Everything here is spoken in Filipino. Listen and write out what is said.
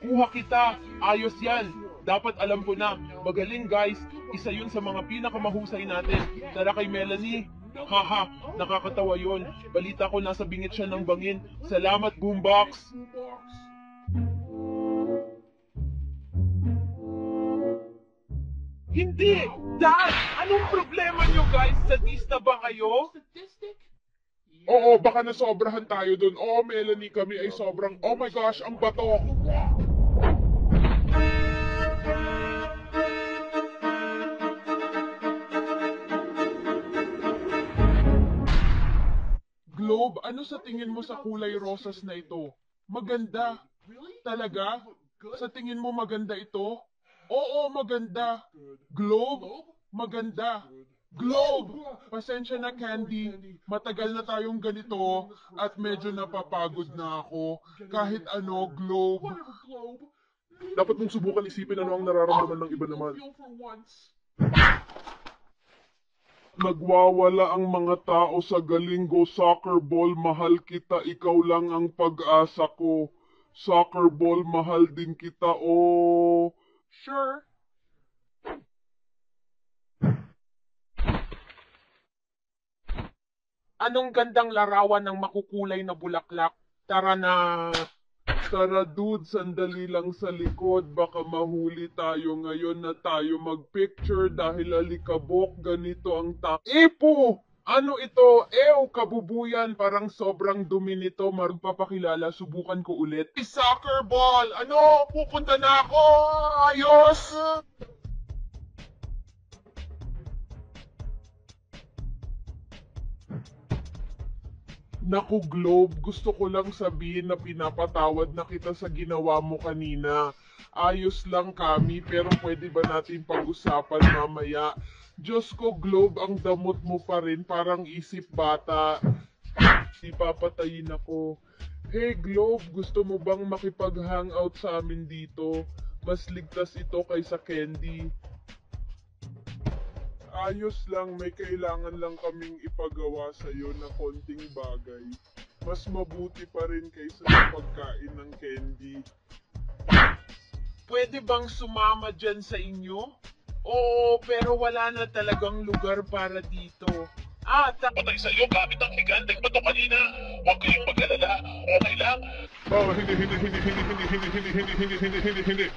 Kuha kita. Ayos yan. Dapat alam ko na. Magaling guys. Isa yun sa mga pinakamahusay natin. Tara kay Melanie. Haha, nakakatawa yun. Balita ko nasa bingit siya ng bangin. Salamat, Boombox. Hindi! Dad! Anong problema nyo guys? Sadista ba kayo? Oo, baka nasobrahan tayo dun. Oo, Melanie, kami ay sobrang, oh my gosh, ang bato. Globe, ano sa tingin mo sa kulay rosas na ito? Maganda. Talaga? Sa tingin mo maganda ito? Oo, maganda. Globe, maganda. Globe! Pasensya na, Candy. Matagal na tayong ganito at medyo napapagod na ako. Kahit ano, Globe. Dapat mong subukan isipin ano ang nararamdaman ng iba naman. Nagwawala ang mga tao sa Galingo Soccer Ball. Mahal kita, ikaw lang ang pag-asa ko. Soccer Ball, mahal din kita, oh. Sure. Anong gandang larawan ng makukulay na bulaklak? Tara na. Tara dude, sandali lang sa likod. Baka mahuli tayo ngayon na tayo magpicture dahil alikabok ganito ang Epo! Ano ito? Ew, kabubuyan. Parang sobrang dumi nito. Magpapakilala, subukan ko ulit. Soccer ball! Ano? Pupunta na ako! Ayos! Naku Globe, gusto ko lang sabihin na pinapatawad na kita sa ginawa mo kanina. Ayos lang kami, pero pwede ba natin pag-usapan mamaya? Diyos ko Globe, ang damot mo pa rin, parang isip bata. Ipapatayin ako. Hey Globe, gusto mo bang makipag-hangout sa amin dito? Mas ligtas ito kaysa candy. Ayos lang, may kailangan lang kaming ipagawa sa'yo na konting bagay. Mas mabuti pa rin kaysa sa pagkain ng candy. Pwede bang sumama dyan sa inyo? Oo, pero wala na talagang lugar para dito. Patay sa iyo gamit ang higanteng bato kanina. Huwag kayong mag-alala. Okay lang. Oh, hindi.